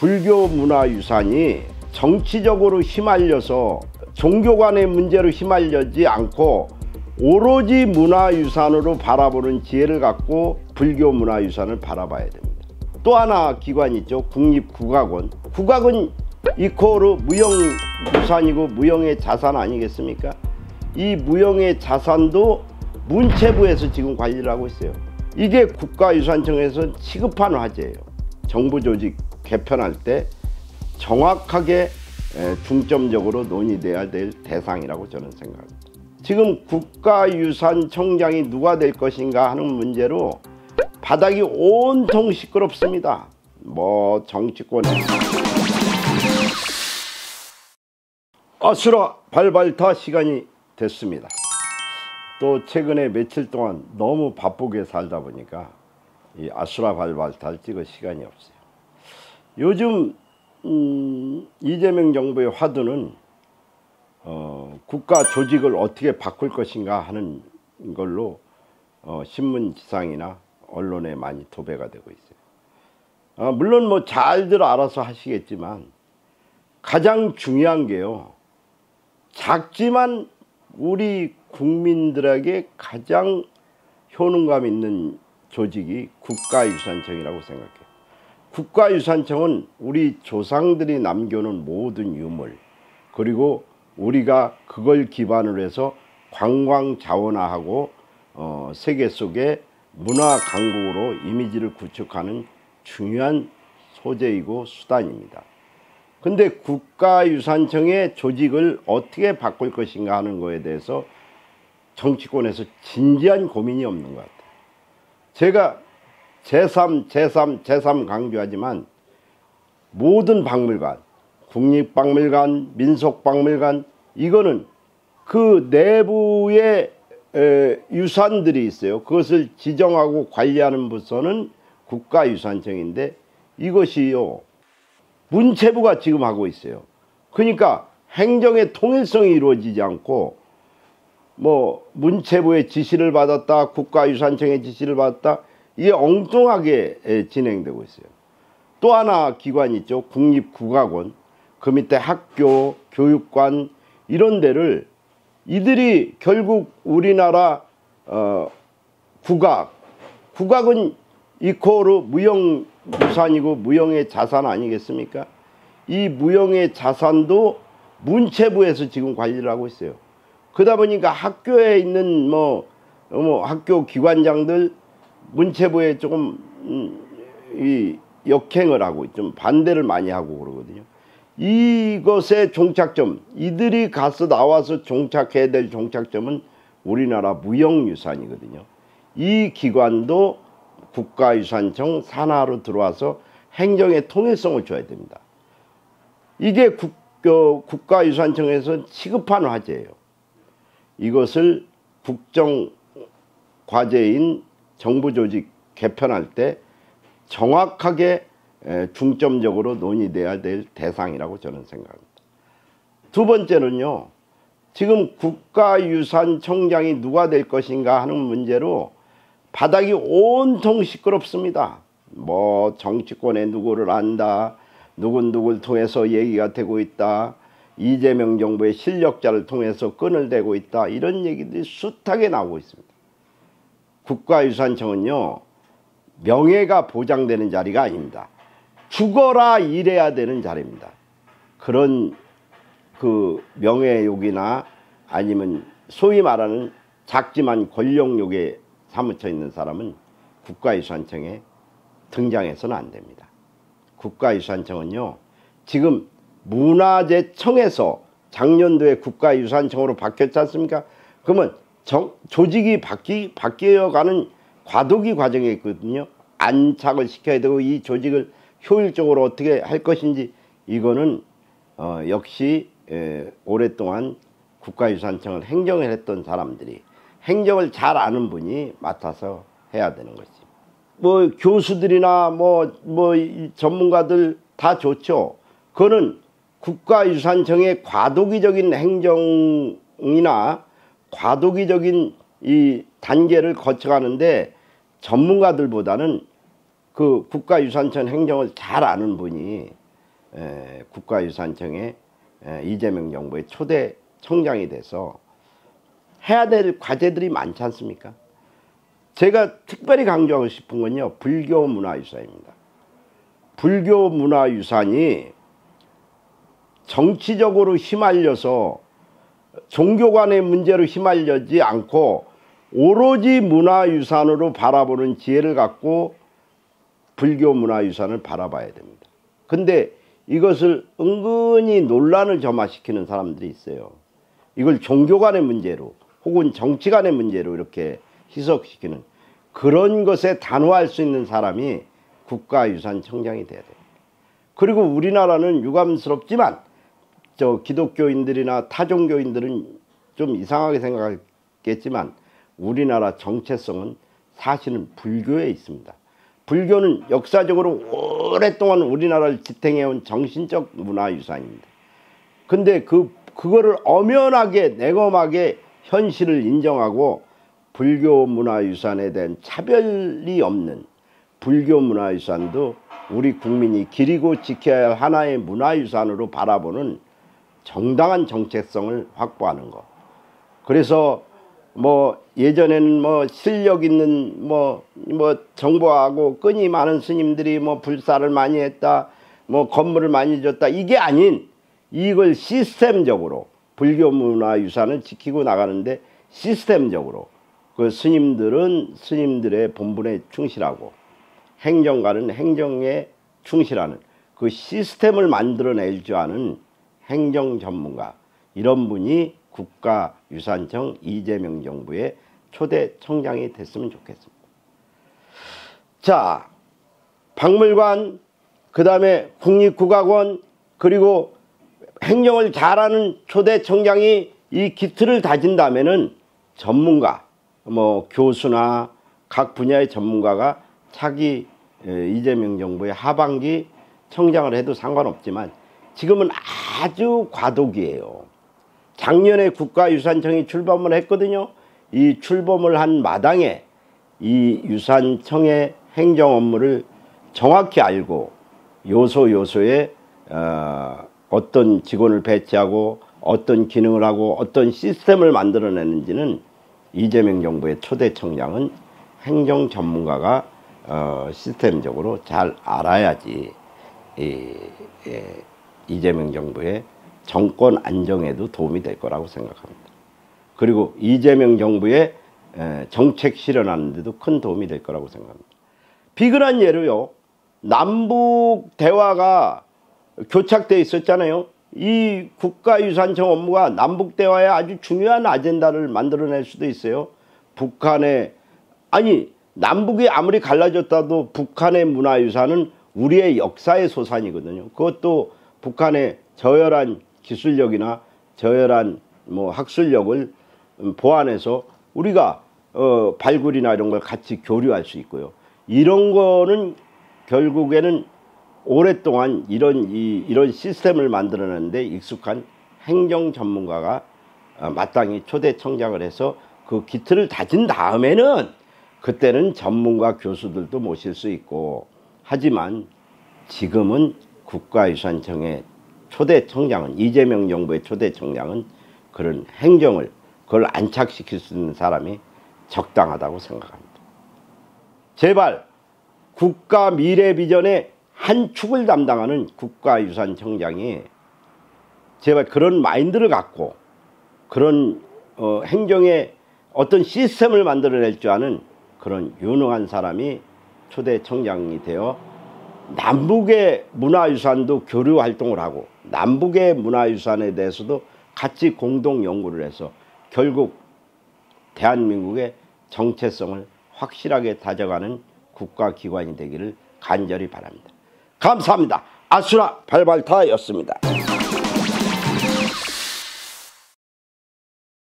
불교 문화유산이 정치적으로 휘말려서 종교 간의 문제로 휘말리지 않고 오로지 문화유산으로 바라보는 지혜를 갖고 불교 문화유산을 바라봐야 됩니다. 또 하나 기관이 있죠. 국립국악원. 국악은 이코르 무형유산이고 무형의 자산 아니겠습니까? 이 무형의 자산도 문체부에서 지금 관리를 하고 있어요. 이게 국가유산청에서 시급한 화제예요. 정부 조직 개편할 때 정확하게 중점적으로 논의돼야 될 대상이라고 저는 생각합니다. 지금 국가유산청장이 누가 될 것인가 하는 문제로 바닥이 온통 시끄럽습니다. 뭐 정치권에 아수라 발발타 시간이 됐습니다. 또 최근에 며칠 동안 너무 바쁘게 살다 보니까 이 아수라 발발타를 찍을 시간이 없어요. 요즘 이재명 정부의 화두는 국가 조직을 어떻게 바꿀 것인가 하는 걸로 신문지상이나 언론에 많이 도배가 되고 있어요. 물론 뭐 잘들 알아서 하시겠지만 가장 중요한 게요, 작지만 우리 국민들에게 가장 효능감 있는 조직이 국가유산청이라고 생각해요. 국가유산청은 우리 조상들이 남겨놓은 모든 유물, 그리고 우리가 그걸 기반으로 해서 관광 자원화하고 세계 속에 문화 강국으로 이미지를 구축하는 중요한 소재이고 수단입니다. 근데 국가유산청의 조직을 어떻게 바꿀 것인가 하는 거에 대해서 정치권에서 진지한 고민이 없는 것 같아요. 제가 재삼 강조하지만 모든 박물관, 국립박물관, 민속박물관, 이거는 그 내부에 유산들이 있어요. 그것을 지정하고 관리하는 부서는 국가유산청인데 이것이요, 문체부가 지금 하고 있어요. 그러니까 행정의 통일성이 이루어지지 않고 뭐 문체부의 지시를 받았다, 국가유산청의 지시를 받았다, 이게 엉뚱하게 진행되고 있어요. 또 하나 기관이 있죠. 국립국악원. 그 밑에 학교, 교육관, 이런 데를 이들이 결국 우리나라 국악은 이코르 무형유산이고 무형의 자산 아니겠습니까? 이 무형의 자산도 문체부에서 지금 관리를 하고 있어요. 그러다 보니까 학교에 있는 학교 기관장들 문체부에 조금 이 역행을 하고 좀 반대를 많이 하고 그러거든요. 이것의 종착점, 이들이 가서 나와서 종착해야 될 종착점은 우리나라 무형유산이거든요. 이 기관도 국가유산청 산하로 들어와서 행정의 통일성을 줘야 됩니다. 이게 국가유산청에서 시급한 화제예요. 이것을 국정과제인 정부조직 개편할 때 정확하게 중점적으로 논의돼야 될 대상이라고 저는 생각합니다. 두 번째는요, 지금 국가유산청장이 누가 될 것인가 하는 문제로 바닥이 온통 시끄럽습니다. 뭐 정치권에 누구를 안다, 누굴 통해서 얘기가 되고 있다, 이재명 정부의 실력자를 통해서 끈을 대고 있다, 이런 얘기들이 숱하게 나오고 있습니다. 국가유산청은요, 명예가 보장되는 자리가 아닙니다. 죽어라 일해야 되는 자리입니다. 그런 그 명예욕이나 아니면 소위 말하는 작지만 권력욕에 사무쳐 있는 사람은 국가유산청에 등장해서는 안 됩니다. 국가유산청은요, 지금 문화재청에서 작년도에 국가유산청으로 바뀌었지 않습니까? 그러면 조직이 바뀌어가는 과도기 과정에 있거든요. 안착을 시켜야 되고 이 조직을 효율적으로 어떻게 할 것인지, 이거는 역시 오랫동안 국가유산청을 행정을 했던 사람들이, 행정을 잘 아는 분이 맡아서 해야 되는 것이. 뭐 교수들이나 전문가들 다 좋죠. 그거는 국가유산청의 과도기적인 행정이나 과도기적인 이 단계를 거쳐가는데 전문가들보다는 그 국가유산청 행정을 잘 아는 분이 국가유산청에 이재명 정부의 초대 청장이 돼서 해야 될 과제들이 많지 않습니까? 제가 특별히 강조하고 싶은 건요, 불교 문화유산입니다. 불교 문화유산이 정치적으로 휘말려서 종교 간의 문제로 휘말리지 않고 오로지 문화유산으로 바라보는 지혜를 갖고 불교 문화유산을 바라봐야 됩니다. 근데 이것을 은근히 논란을 점화시키는 사람들이 있어요. 이걸 종교 간의 문제로 혹은 정치 간의 문제로 이렇게 희석시키는 그런 것에 단호할 수 있는 사람이 국가유산청장이 돼야 됩니다. 그리고 우리나라는 유감스럽지만 기독교인들이나 타종교인들은 좀 이상하게 생각하겠지만 우리나라 정체성은 사실은 불교에 있습니다. 불교는 역사적으로 오랫동안 우리나라를 지탱해온 정신적 문화유산입니다. 근데 그거를 엄연하게 냉엄하게 현실을 인정하고 불교 문화유산에 대한 차별이 없는 불교 문화유산도 우리 국민이 기리고 지켜야 할 하나의 문화유산으로 바라보는 정당한 정체성을 확보하는 것. 그래서 예전에는 실력 있는 정보하고 끈이 많은 스님들이 불사를 많이 했다, 건물을 많이 줬다, 이게 아닌 이걸 시스템적으로 불교 문화유산을 지키고 나가는데 시스템적으로 그 스님들은 스님들의 본분에 충실하고 행정가는 행정에 충실하는 그 시스템을 만들어낼 줄 아는 행정 전문가, 이런 분이 국가유산청 이재명 정부의 초대 청장이 됐으면 좋겠습니다. 자, 박물관, 그 다음에 국립국악원, 그리고 행정을 잘하는 초대 청장이 이 기틀을 다진다면은 전문가, 교수나 각 분야의 전문가가 차기 이재명 정부의 하반기 청장을 해도 상관없지만 지금은 아주 과도기예요. 작년에 국가유산청이 출범을 했거든요. 이 출범을 한 마당에 이 유산청의 행정 업무를 정확히 알고 요소요소에 어떤 직원을 배치하고 어떤 기능을 하고 어떤 시스템을 만들어내는지는 이재명 정부의 초대 청장은 행정 전문가가 시스템적으로 잘 알아야지 이재명 정부의 정권 안정에도 도움이 될 거라고 생각합니다. 그리고 이재명 정부의 정책 실현하는 데도 큰 도움이 될 거라고 생각합니다. 비근한 예로요, 남북 대화가 교착되어 있었잖아요. 이 국가유산청 업무가 남북 대화에 아주 중요한 아젠다를 만들어낼 수도 있어요. 남북이 아무리 갈라졌다도 북한의 문화유산은 우리의 역사의 소산이거든요. 그것도 북한의 저열한 기술력이나 저열한 학술력을 보완해서 우리가 발굴이나 이런 걸 같이 교류할 수 있고요. 이런 거는 결국에는 오랫동안 이런 시스템을 만들어내는데 익숙한 행정 전문가가 마땅히 초대 청장을 해서 그 기틀을 다진 다음에는 그때는 전문가 교수들도 모실 수 있고, 하지만 지금은 국가유산청의 초대 청장은, 이재명 정부의 초대 청장은 그런 행정을 그걸 안착시킬 수 있는 사람이 적당하다고 생각합니다. 제발 국가 미래 비전의 한 축을 담당하는 국가유산청장이 제발 그런 마인드를 갖고 그런 행정의 어떤 시스템을 만들어낼 줄 아는 그런 유능한 사람이 초대 청장이 되어 남북의 문화유산도 교류 활동을 하고 남북의 문화유산에 대해서도 같이 공동 연구를 해서 결국 대한민국의 정체성을 확실하게 다져가는 국가기관이 되기를 간절히 바랍니다. 감사합니다. 아수라 발발타였습니다.